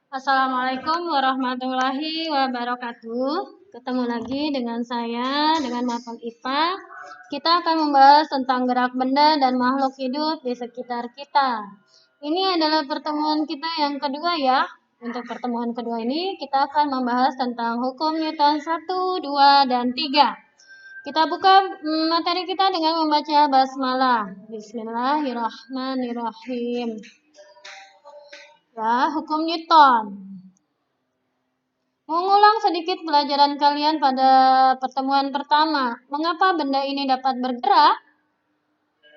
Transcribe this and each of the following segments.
Assalamualaikum warahmatullahi wabarakatuh. Ketemu lagi dengan saya, dengan mata IPA. Kita akan membahas tentang gerak benda dan makhluk hidup di sekitar kita. Ini adalah pertemuan kita yang kedua ya. Untuk pertemuan kedua ini kita akan membahas tentang hukum Newton 1, 2, dan 3. Kita buka materi kita dengan membaca basmalah. Bismillahirrahmanirrahim. Ya, hukum Newton. Mengulang sedikit pelajaran kalian pada pertemuan pertama. Mengapa benda ini dapat bergerak?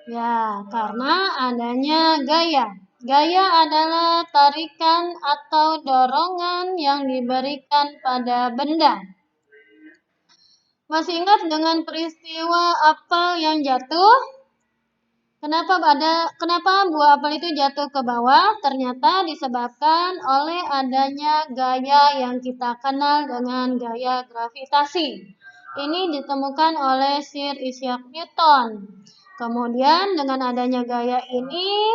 Ya, karena adanya gaya. Gaya adalah tarikan atau dorongan yang diberikan pada benda. Masih ingat dengan peristiwa apel yang jatuh? Kenapa buah apel itu jatuh ke bawah? Ternyata disebabkan oleh adanya gaya yang kita kenal dengan gaya gravitasi. Ini ditemukan oleh Sir Isaac Newton. Kemudian dengan adanya gaya ini,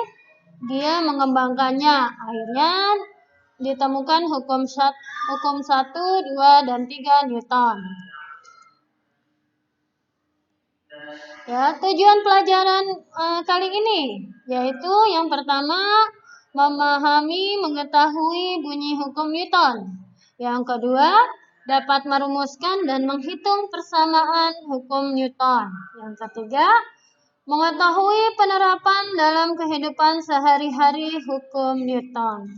dia mengembangkannya. Akhirnya ditemukan hukum 1, 2, dan 3 Newton. Ya, tujuan pelajaran kali ini yaitu yang pertama memahami, mengetahui bunyi hukum Newton. Yang kedua, dapat merumuskan dan menghitung persamaan hukum Newton. Yang ketiga, mengetahui penerapan dalam kehidupan sehari-hari hukum Newton.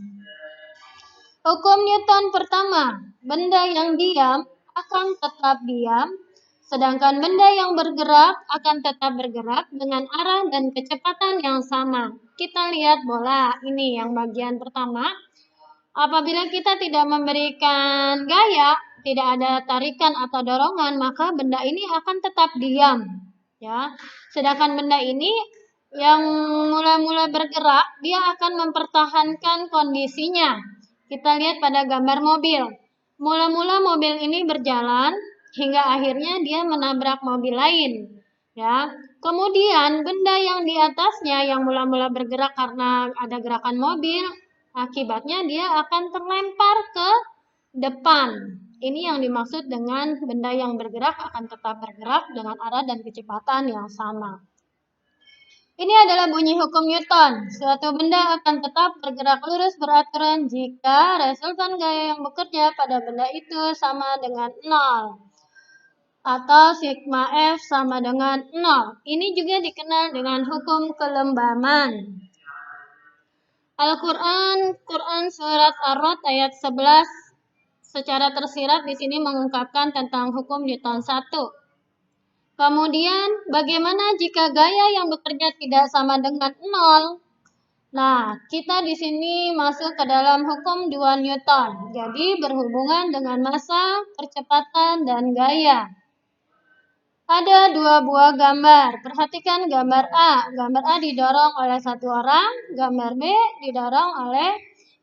Hukum Newton pertama, benda yang diam akan tetap diam, sedangkan benda yang bergerak akan tetap bergerak dengan arah dan kecepatan yang sama. Kita lihat bola ini yang bagian pertama. Apabila kita tidak memberikan gaya, tidak ada tarikan atau dorongan, maka benda ini akan tetap diam. Ya, sedangkan benda ini yang mula-mula bergerak, dia akan mempertahankan kondisinya. Kita lihat pada gambar mobil. Mula-mula mobil ini berjalan hingga akhirnya dia menabrak mobil lain. Ya. Kemudian benda yang di atasnya yang mula-mula bergerak karena ada gerakan mobil, akibatnya dia akan terlempar ke depan. Ini yang dimaksud dengan benda yang bergerak akan tetap bergerak dengan arah dan kecepatan yang sama. Ini adalah bunyi hukum Newton. Suatu benda akan tetap bergerak lurus beraturan jika resultan gaya yang bekerja pada benda itu sama dengan 0. Atau sigma F sama dengan 0. Ini juga dikenal dengan hukum kelembaman. Quran surat Ar-Ra'd ayat 11 secara tersirat di sini mengungkapkan tentang hukum Newton 1. Kemudian, bagaimana jika gaya yang bekerja tidak sama dengan 0? Nah, kita di sini masuk ke dalam hukum 2 Newton. Jadi, berhubungan dengan massa, percepatan, dan gaya. Ada dua buah gambar. Perhatikan gambar A. Gambar A didorong oleh 1 orang, gambar B didorong oleh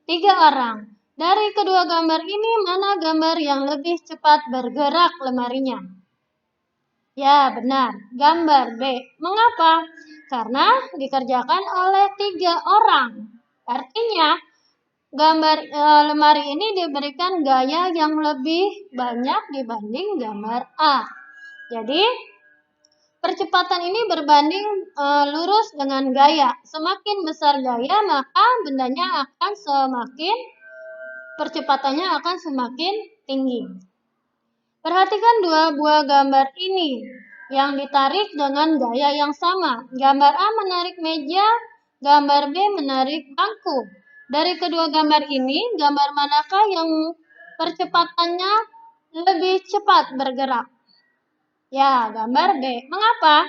3 orang. Dari kedua gambar ini, mana gambar yang lebih cepat bergerak lemarinya? Ya, benar. Gambar B. Mengapa? Karena dikerjakan oleh 3 orang. Artinya, gambar lemari ini diberikan gaya yang lebih banyak dibanding gambar A. Jadi, percepatan ini berbanding lurus dengan gaya. Semakin besar gaya, maka bendanya akan percepatannya akan semakin tinggi. Perhatikan dua buah gambar ini yang ditarik dengan gaya yang sama. Gambar A menarik meja, gambar B menarik bangku. Dari kedua gambar ini, gambar manakah yang percepatannya lebih cepat bergerak? Ya, gambar B. Mengapa?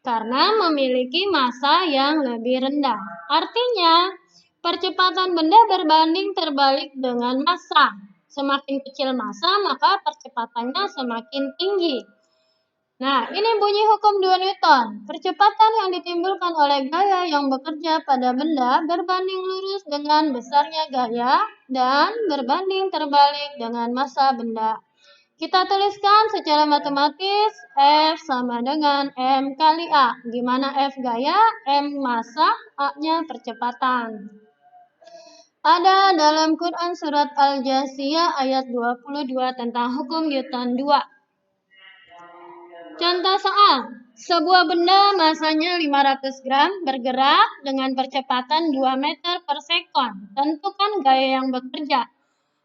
Karena memiliki massa yang lebih rendah. Artinya, percepatan benda berbanding terbalik dengan massa. Semakin kecil massa, maka percepatannya semakin tinggi. Nah, ini bunyi hukum 2 Newton. Percepatan yang ditimbulkan oleh gaya yang bekerja pada benda berbanding lurus dengan besarnya gaya dan berbanding terbalik dengan massa benda. Kita tuliskan secara matematis F sama dengan M kali A, di mana F gaya, M massa, A-nya percepatan. Ada dalam Quran surat Al-Jasiyah ayat 22 tentang hukum Newton 2. Contoh soal, sebuah benda masanya 500 gram bergerak dengan percepatan 2 meter per sekon. Tentukan gaya yang bekerja.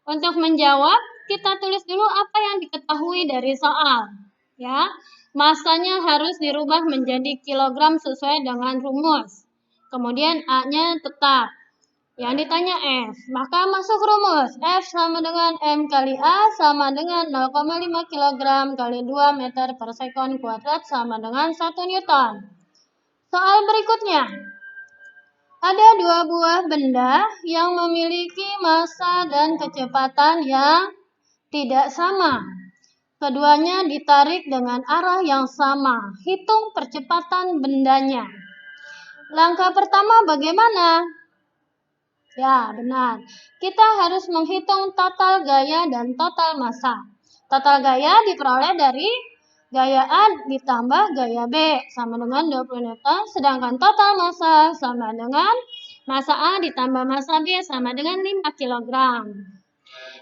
Untuk menjawab, kita tulis dulu apa yang diketahui dari soal. Ya, masanya harus dirubah menjadi kilogram sesuai dengan rumus. Kemudian A-nya tetap. Yang ditanya F, maka masuk rumus. F sama dengan M kali A sama dengan 0,5 kg kali 2 meter per sekon kuadrat sama dengan 1 Newton. Soal berikutnya. Ada dua buah benda yang memiliki massa dan kecepatan yang tidak sama. Keduanya ditarik dengan arah yang sama. Hitung percepatan bendanya. Langkah pertama bagaimana? Ya, benar. Kita harus menghitung total gaya dan total massa. Total gaya diperoleh dari gaya A ditambah gaya B sama dengan 20 Newton, sedangkan total massa sama dengan massa A ditambah massa B sama dengan 5 kg.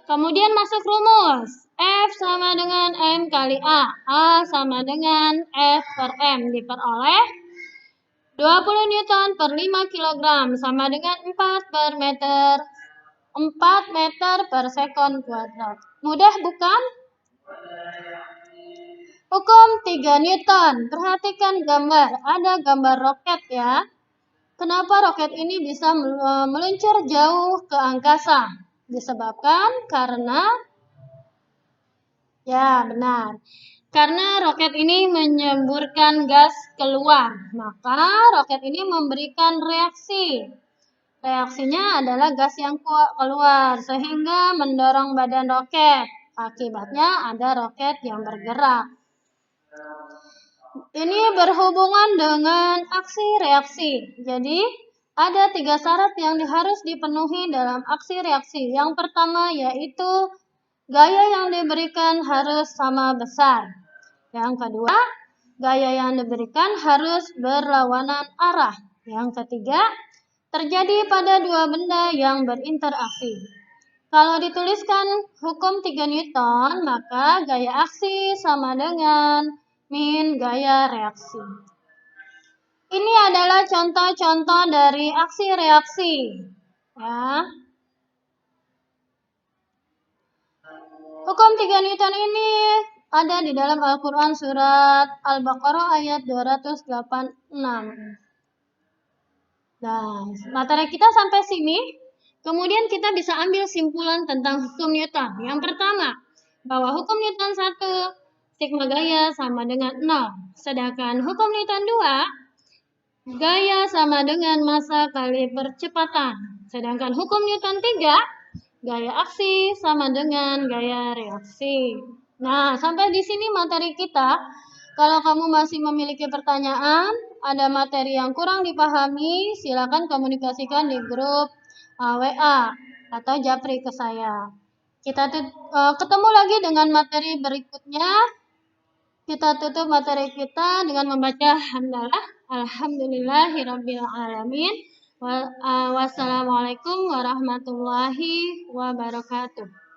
Kemudian masuk rumus. F sama dengan M kali A. A sama dengan F per M diperoleh 20 Newton per 5 kg sama dengan 4 meter per sekon kuadrat. Mudah bukan? Hukum 3 Newton. Perhatikan gambar. Ada gambar roket ya. Kenapa roket ini bisa meluncur jauh ke angkasa? Disebabkan karena, ya benar, karena roket ini menyemburkan gas keluar, maka roket ini memberikan reaksi. Reaksinya adalah gas yang keluar sehingga mendorong badan roket. Akibatnya ada roket yang bergerak. Ini berhubungan dengan aksi reaksi. Jadi ada 3 syarat yang harus dipenuhi dalam aksi reaksi. Yang pertama yaitu gaya yang diberikan harus sama besar. Yang kedua, gaya yang diberikan harus berlawanan arah. Yang ketiga, terjadi pada dua benda yang berinteraksi. Kalau dituliskan hukum 3 Newton, maka gaya aksi sama dengan min gaya reaksi. Ini adalah contoh-contoh dari aksi reaksi. Ya. Hukum 3 Newton ini ada di dalam Al-Quran surat Al-Baqarah ayat 286. Nah, materi kita sampai sini. Kemudian kita bisa ambil simpulan tentang hukum Newton. Yang pertama, bahwa hukum Newton 1, sigma gaya sama dengan 0. Sedangkan hukum Newton 2, gaya sama dengan massa kali percepatan. Sedangkan hukum Newton 3, gaya aksi sama dengan gaya reaksi. Nah, sampai di sini materi kita. Kalau kamu masih memiliki pertanyaan, ada materi yang kurang dipahami, silakan komunikasikan di grup WA atau japri ke saya. Kita ketemu lagi dengan materi berikutnya. Kita tutup materi kita dengan membaca hamdalah. Alhamdulillahirabbil alamin. Wassalamualaikum warahmatullahi wabarakatuh.